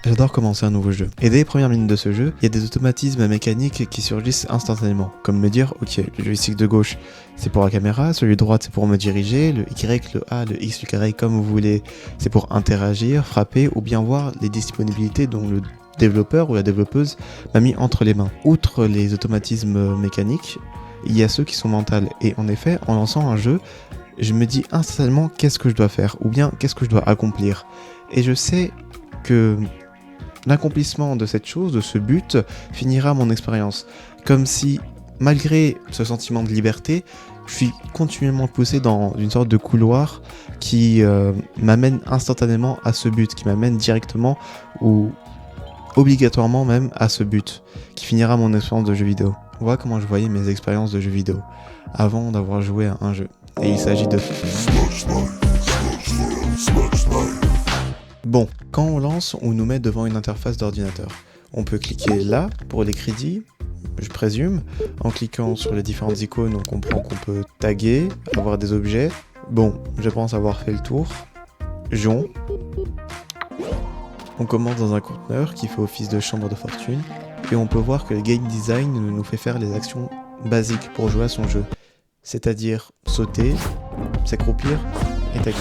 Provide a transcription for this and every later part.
J'adore commencer un nouveau jeu. Et dès les premières minutes de ce jeu, il y a des automatismes mécaniques qui surgissent instantanément. Comme me dire, ok, le joystick de gauche c'est pour la caméra, celui de droite c'est pour me diriger, le Y, le A, le X, le carré comme vous voulez, c'est pour interagir, frapper ou bien voir les disponibilités dont le développeur ou la développeuse m'a mis entre les mains. Outre les automatismes mécaniques, il y a ceux qui sont mentaux. Et en effet, en lançant un jeu, je me dis instantanément qu'est-ce que je dois faire ou bien qu'est-ce que je dois accomplir. Et je sais que l'accomplissement de cette chose, de ce but, finira mon expérience. Comme si, malgré ce sentiment de liberté, je suis continuellement poussé dans une sorte de couloir qui m'amène instantanément à ce but, qui m'amène directement ou obligatoirement même à ce but, qui finira mon expérience de jeu vidéo. Voilà comment je voyais mes expériences de jeu vidéo, avant d'avoir joué à un jeu. Et il s'agit de... Bon, quand on lance, on nous met devant une interface d'ordinateur. On peut cliquer là pour les crédits, je présume. En cliquant sur les différentes icônes, on comprend qu'on peut taguer, avoir des objets. Bon, je pense avoir fait le tour. Jouons. On commence dans un conteneur qui fait office de chambre de fortune. Et on peut voir que le game design nous fait faire les actions basiques pour jouer à son jeu. C'est-à-dire sauter, s'accroupir et taguer.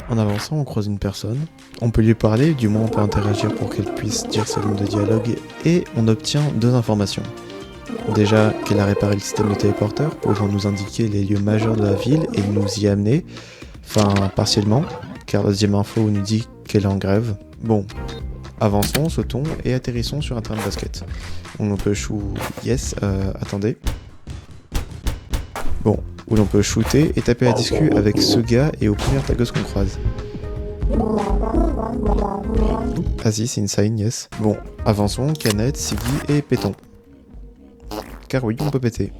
En avançant, on croise une personne, on peut lui parler, du moins on peut interagir pour qu'elle puisse dire sa ligne de dialogue, et on obtient deux informations. Déjà, qu'elle a réparé le système de téléporteur, pouvant nous indiquer les lieux majeurs de la ville et nous y amener, enfin partiellement, car la deuxième info nous dit qu'elle est en grève. Bon, avançons, sautons et atterrissons sur un terrain de basket. On peut attendez. Bon, où l'on peut shooter et taper à discu avec ce gars et aux premières taggeuses qu'on croise. Ah si, c'est une sign, yes. Bon, avançons, canette, Siggy et pétons. Car oui, on peut péter.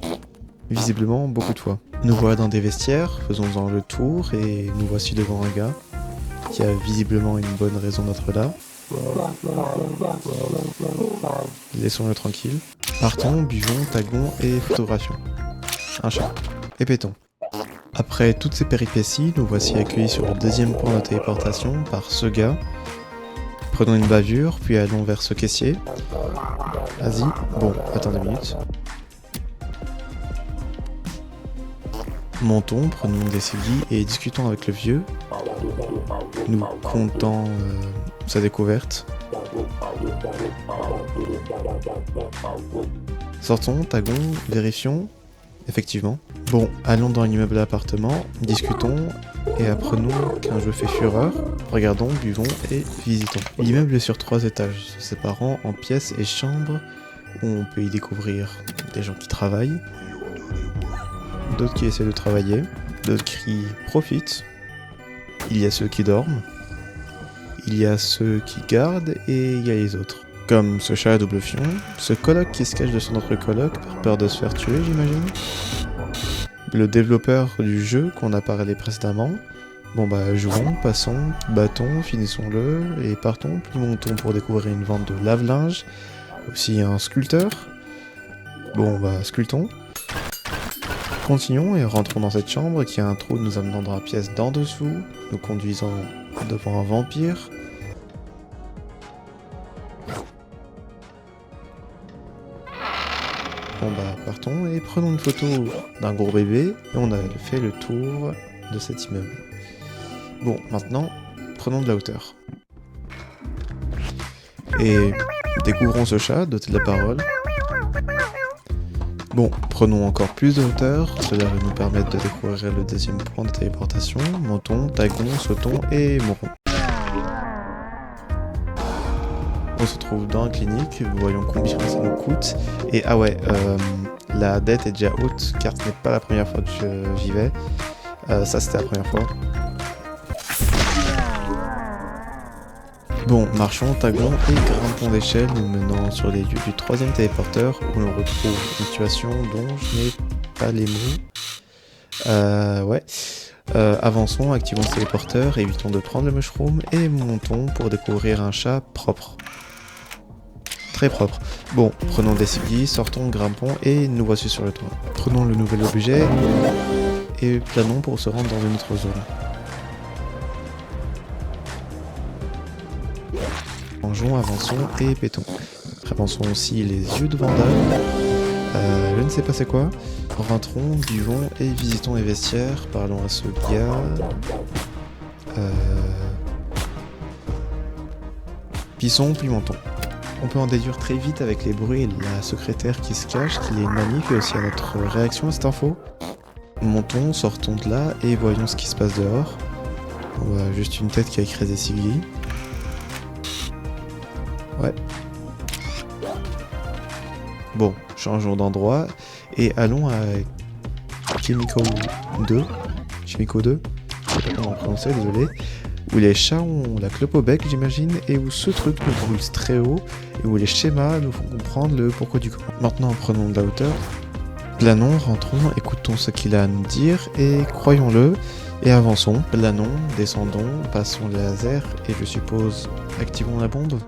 Visiblement, beaucoup de fois. Nous voilà dans des vestiaires, faisons-en le tour et nous voici devant un gars qui a visiblement une bonne raison d'être là. Laissons-le tranquille. Partons, buvons, taguons et photographions. Un chat. Et pétons. Après toutes ces péripéties, nous voici accueillis sur le deuxième point de téléportation par ce gars. Prenons une bavure, puis allons vers ce caissier. Vas-y. Bon, attends 2 minutes. Montons, prenons des Siggy et discutons avec le vieux. Nous comptons sa découverte. Sortons, taguons, vérifions. Effectivement. Bon, allons dans l'immeuble d'appartement, discutons et apprenons qu'un jeu fait fureur. Regardons, buvons et visitons. L'immeuble est sur 3 étages, se séparant en pièces et chambres où on peut y découvrir des gens qui travaillent, d'autres qui essaient de travailler, d'autres qui profitent. Il y a ceux qui dorment, il y a ceux qui gardent et il y a les autres. Comme ce chat à double fion, ce coloc qui se cache de son autre coloc par peur de se faire tuer, j'imagine. Le développeur du jeu qu'on a parlé précédemment. Bon bah jouons, passons, battons, finissons-le et partons, puis montons pour découvrir une vente de lave-linge. Aussi un sculpteur. Bon bah sculptons. Continuons et rentrons dans cette chambre qui a un trou nous amenant dans la pièce d'en dessous, nous conduisant devant un vampire. Bon bah partons et prenons une photo d'un gros bébé et on a fait le tour de cet immeuble. Bon, maintenant, prenons de la hauteur. Et découvrons ce chat doté de la parole. Bon, prenons encore plus de hauteur, cela va nous permettre de découvrir le deuxième point de téléportation. Montons, taguons, sautons et mourons. On se trouve dans la clinique, voyons combien ça nous coûte. Et ah ouais, la dette est déjà haute car ce n'est pas la première fois que j'y vais. Ça c'était la première fois. Bon, marchons, taguons et grimpons d'échelle, nous menant sur les lieux du 3e téléporteur où l'on retrouve une situation dont je n'ai pas les mots. Avançons, activons le téléporteur, évitons de prendre le mushroom et montons pour découvrir un chat propre. Très propre. Bon, prenons des Siggy, sortons, grimpons et nous voici sur le toit. Prenons le nouvel objet et planons pour se rendre dans une autre zone. changeons, avançons et pétons. Avançons aussi les yeux de Vanda. Je ne sais pas c'est quoi. Rentrons, buvons et visitons les vestiaires. Parlons à ce gars. Pissons puis montons. On peut en déduire très vite avec les bruits et la secrétaire qui se cache qu'il y a une manif et aussi à notre réaction à cette info. Montons, sortons de là et voyons ce qui se passe dehors. On voit juste une tête qui a écrasé Siggy. Ouais. Bon, changeons d'endroit et allons à Kimiko 2. Kimiko 2, je sais pas comment prononcer, désolé. Où les chats ont la clope au bec, j'imagine, et où ce truc nous brûle très haut, et où les schémas nous font comprendre le pourquoi du comment. Maintenant, prenons de la hauteur. Planons, rentrons, écoutons ce qu'il a à nous dire, et croyons-le, et avançons. Planons, descendons, passons les lasers, et je suppose, activons la bombe.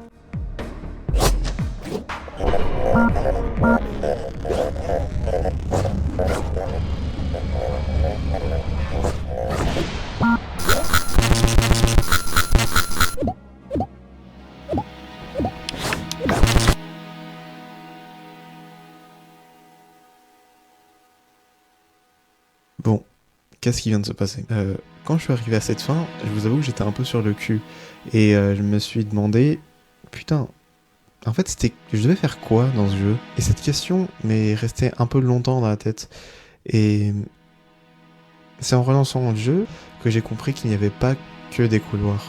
Bon, qu'est-ce qui vient de se passer? Quand je suis arrivé à cette fin, je vous avoue que j'étais un peu sur le cul. Et je me suis demandé, putain, en fait je devais faire quoi dans ce jeu? Et cette question m'est restée un peu longtemps dans la tête. Et c'est en relançant le jeu que j'ai compris qu'il n'y avait pas que des couloirs.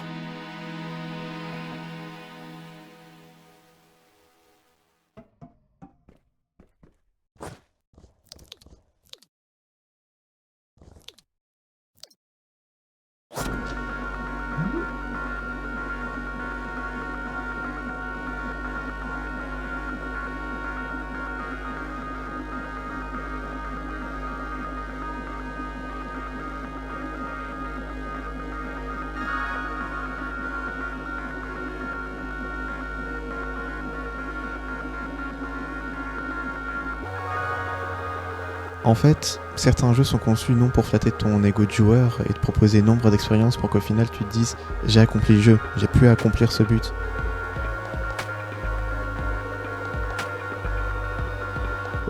En fait, certains jeux sont conçus non pour flatter ton ego de joueur et te proposer nombre d'expériences pour qu'au final tu te dises « j'ai accompli le jeu, j'ai pu accomplir ce but ».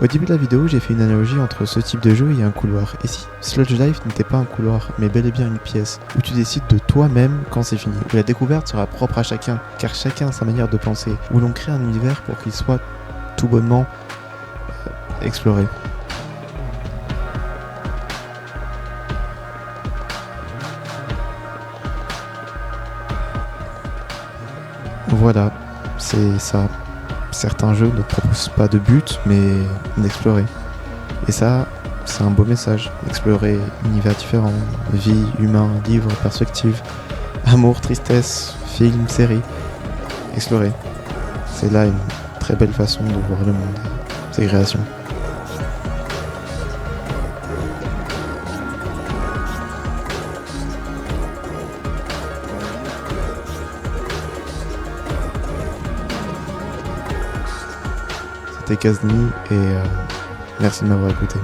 Au début de la vidéo, j'ai fait une analogie entre ce type de jeu et un couloir. Et si Sludge Life n'était pas un couloir, mais bel et bien une pièce, où tu décides de toi-même quand c'est fini, où la découverte sera propre à chacun, car chacun a sa manière de penser, où l'on crée un univers pour qu'il soit tout bonnement exploré. Voilà, c'est ça. Certains jeux ne proposent pas de but, mais d'explorer. Et ça, c'est un beau message. Explorer univers différents, vie, humain, livre, perspective, amour, tristesse, film, série. Explorer. C'est là une très belle façon de voir le monde, ses créations. C'était Kazni et merci de m'avoir écouté.